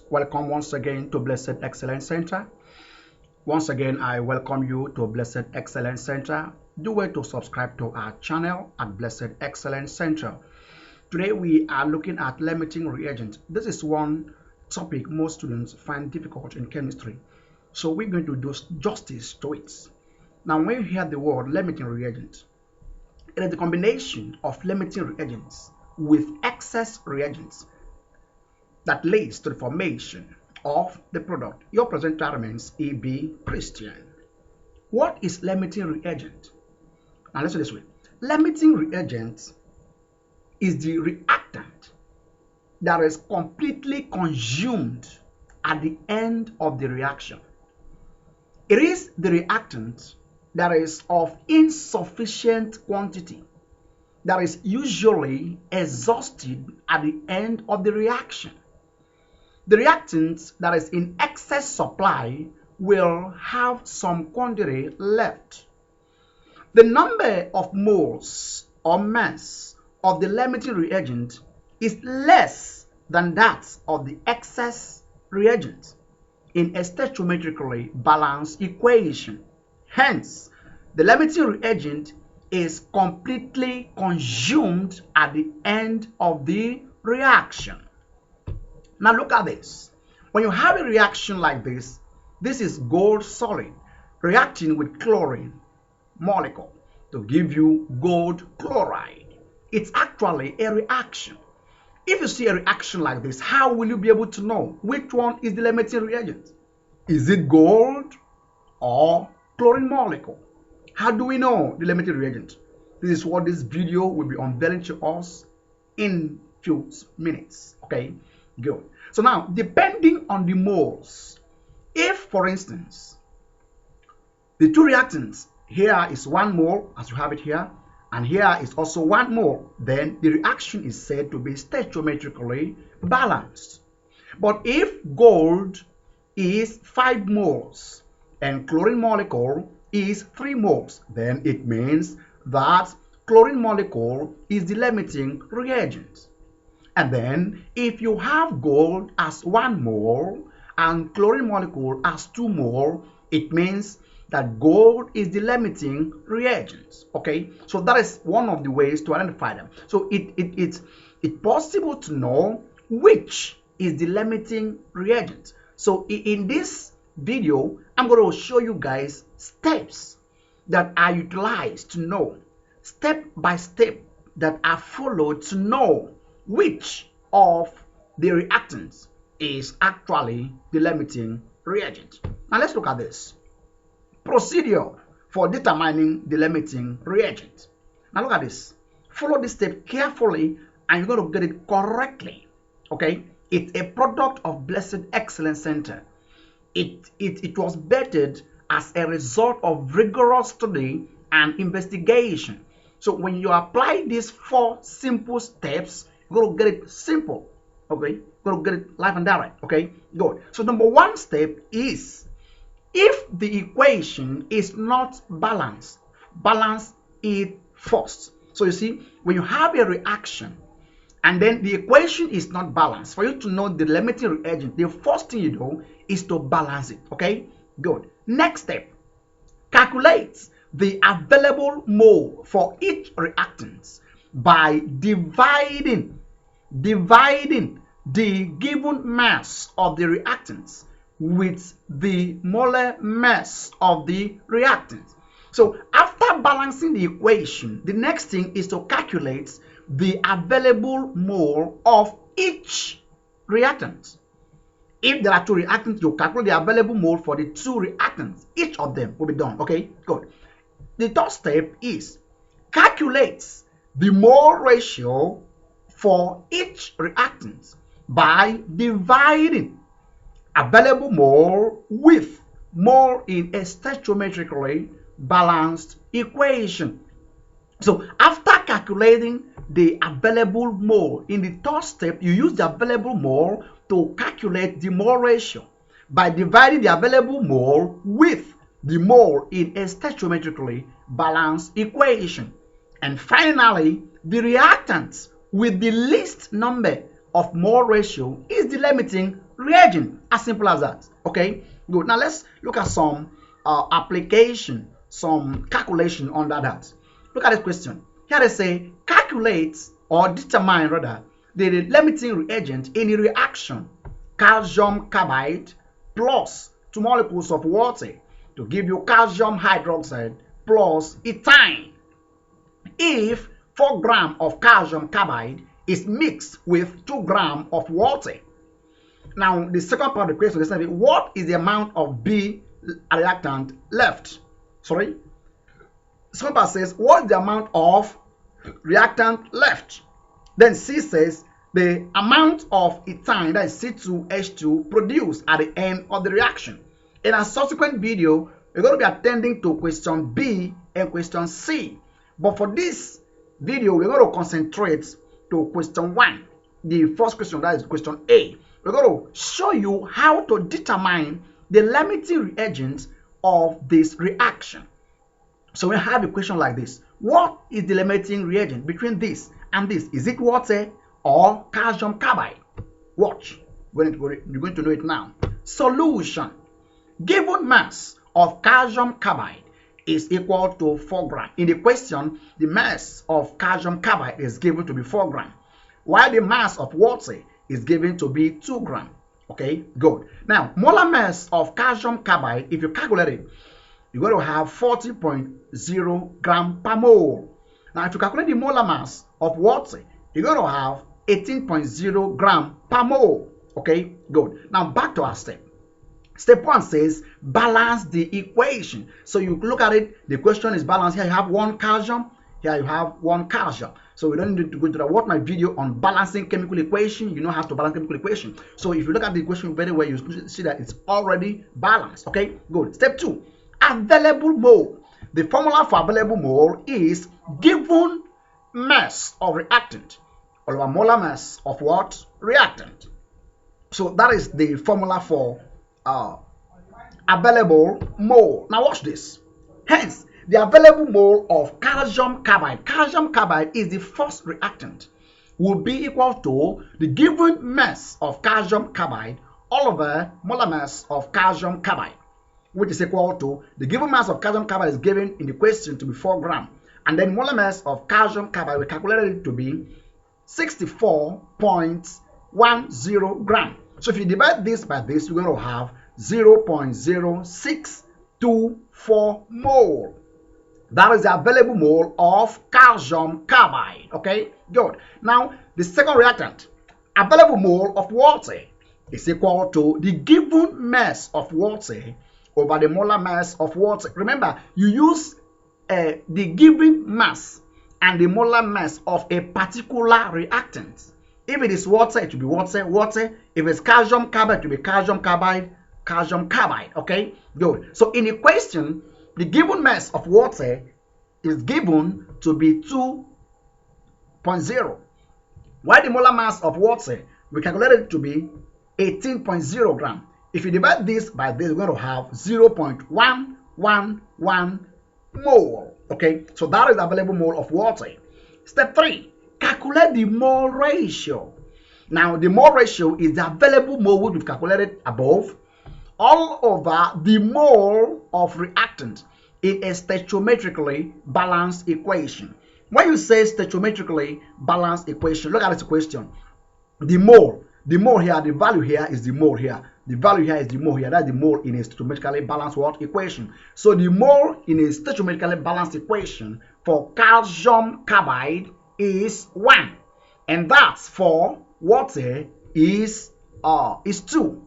welcome once again to Blessed Excellence Center. Once again, I welcome you to Blessed Excellence Center. Do well to subscribe to our channel at Blessed Excellence Center. Today we are looking at limiting reagent. This is one topic most students find difficult in chemistry. So we're going to do justice to it. Now when you hear the word limiting reagent, it is the combination of limiting reagents with excess reagents that leads to the formation of the product. Your presenter remains E.B. Christian. What is limiting reagent? Now let's do this way. Limiting reagent is the reactant that is completely consumed at the end of the reaction. It is the reactant that is of insufficient quantity that is usually exhausted at the end of the reaction. The reactant that is in excess supply will have some quantity left. The number of moles or mass of the limiting reagent is less than that of the excess reagent in a stoichiometrically balanced equation. Hence, the limiting reagent is completely consumed at the end of the reaction. Now look at this. When you have a reaction like this is gold solid reacting with chlorine molecule to give you gold chloride. It's actually a reaction. If you see a reaction like this, how will you be able to know which one is the limiting reagent? Is it gold or chlorine molecule? How do we know the limiting reagent? This is what this video will be unveiling to us in few minutes. Okay, good. So now, depending on the moles, if for instance, the two reactants, here is 1 mole, as you have it here, and here is also 1 mole, then the reaction is said to be stoichiometrically balanced. But if gold is 5 moles and chlorine molecule is 3 moles, then it means that chlorine molecule is the limiting reagent. And then if you have gold as 1 mole and chlorine molecule as 2 mole, it means that gold is the limiting reagent. Okay, so that is one of the ways to identify them. So it's possible to know which is the limiting reagent. So in this video, I'm going to show you guys steps that are utilized to know, step by step, that are followed to know which of the reactants is actually the limiting reagent. Now let's look at this. Procedure for determining the limiting reagent. Now look at this. Follow this step carefully and you're going to get it correctly. Okay? It's a product of Blessed Excellence Center. It was vetted as a result of rigorous study and investigation. So when you apply these 4 simple steps, you're going to get it simple. Okay? You're going to get it live and direct. Okay? Good. So number 1 step is, if the equation is not balanced, balance it first. So you see, when you have a reaction and then the equation is not balanced, for you to know the limiting reagent, the first thing you do is to balance it. Okay? Good. Next step, calculate the available mole for each reactant by dividing the given mass of the reactants with the molar mass of the reactant. So after balancing the equation, the next thing is to calculate the available mole of each reactant. If there are 2 reactants, you calculate the available mole for the 2 reactants. Each of them will be done. Okay, good. The third step is calculate the mole ratio for each reactant by dividing available mole with mole in a stoichiometrically balanced equation. So after calculating the available mole, in the third step, you use the available mole to calculate the mole ratio by dividing the available mole with the mole in a stoichiometrically balanced equation. And finally, the reactant with the least number of mole ratio is the limiting reagent. As simple as that. Okay, good. Now let's look at some application, some calculation under that. Look at this question. Here they say calculate or determine rather the limiting reagent in a reaction calcium carbide plus 2 molecules of water to give you calcium hydroxide plus ethyne if 4 grams of calcium carbide is mixed with 2 grams of water. Now, the second part of the question is what is the amount of B reactant left? Sorry. The second part says what is the amount of reactant left? Then C says the amount of ethyne, that is C2H2, produced at the end of the reaction. In a subsequent video, we're going to be attending to question B and question C. But for this video, we're going to concentrate to question 1. The first question, that is question A. We're going to show you how to determine the limiting reagent of this reaction. So we have a question like this. What is the limiting reagent between this and this? Is it water or calcium carbide? Watch. You're going to know it now. Solution. Given mass of calcium carbide is equal to 4 grams. In the question, the mass of calcium carbide is given to be 4 grams, while the mass of water is given to be 2 grams. Okay, good. Now, molar mass of calcium carbide, if you calculate it, you're going to have 40.0 gram per mole. Now, if you calculate the molar mass of water, you're going to have 18.0 gram per mole. Okay, good. Now, back to our step. Step 1 says balance the equation. So you look at it, the question is balanced. Here you have 1 calcium, here you have 1 calcium. So we don't need to go to that. Watch my video on balancing chemical equation. You know how to balance chemical equation. So if you look at the equation very well, you see that it's already balanced. Okay, good. Step 2, available mole. The formula for available mole is given mass of reactant over molar mass of what? Reactant. So that is the formula for available mole. Now watch this. Hence, the available mole of calcium carbide. Calcium carbide is the first reactant. Will be equal to the given mass of calcium carbide all over molar mass of calcium carbide, which is equal to the given mass of calcium carbide is given in the question to be 4 grams, and then molar mass of calcium carbide we calculated it to be 64.10 grams. So if you divide this by this, you're going to have 0.0624 mole. That is the available mole of calcium carbide. Okay, good. Now, the second reactant, available mole of water, is equal to the given mass of water over the molar mass of water. Remember, you use the given mass and the molar mass of a particular reactant. If it is water, it will be water. If it's calcium carbide, it will be calcium carbide. Okay, good. So in the question, the given mass of water is given to be 2.0, while the molar mass of water we calculated it to be 18.0 grams. If you divide this by this, we're going to have 0.111 mole. Okay, so that is the available mole of water. Step 3, calculate the mole ratio. Now, the mole ratio is the available mole which we've calculated above all over the mole of reactant in a stoichiometrically balanced equation. When you say stoichiometrically balanced equation, look at this question. The mole here, the value here is the mole here. The value here is the mole here. That's the mole in a stoichiometrically balanced what equation. So the mole in a stoichiometrically balanced equation for calcium carbide is 1, and that's for water is 2.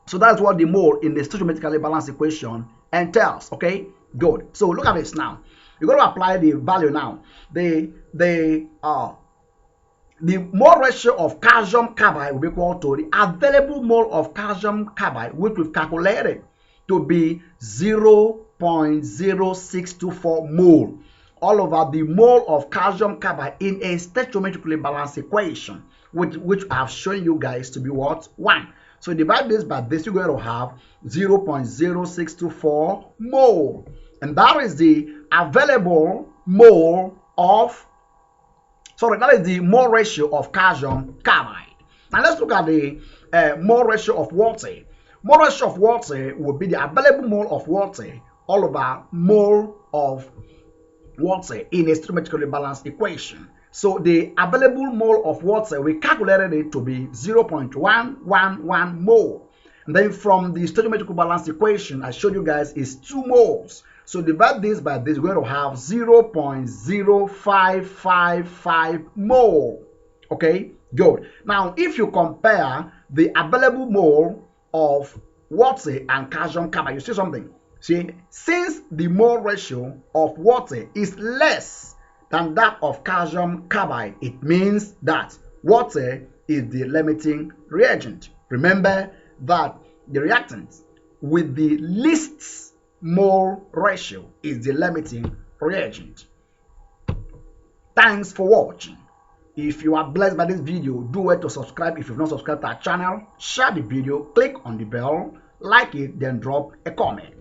So that's what the mole in the stoichiometrically balanced equation entails. Okay, good. So look at this now. You're going to apply the value now. The mole ratio of calcium carbide will be equal to the available mole of calcium carbide, which we've calculated to be 0.0624 mole all over the mole of calcium carbide in a stoichiometrically balanced equation, which I have shown you guys to be what? 1. So divide this by this, you're going to have 0.0624 mole. And that is the available mole of, that is the mole ratio of calcium carbide. Now let's look at the mole ratio of water. Mole ratio of water will be the available mole of water all over mole of water in a stoichiometrically balanced equation. So the available mole of water, we calculated it to be 0.111 mole. And then from the stoichiometrical balance equation I showed you guys is 2 moles. So divide this by this, we're going to have 0.0555 mole. Okay, good. Now, if you compare the available mole of water and calcium carbide, you see something. See, since the mole ratio of water is less than that of calcium carbide, it means that water is the limiting reagent. Remember that the reactant with the least mole ratio is the limiting reagent. Thanks for watching. If you are blessed by this video, do well to subscribe if you've not subscribed to our channel. Share the video, click on the bell, like it, then drop a comment.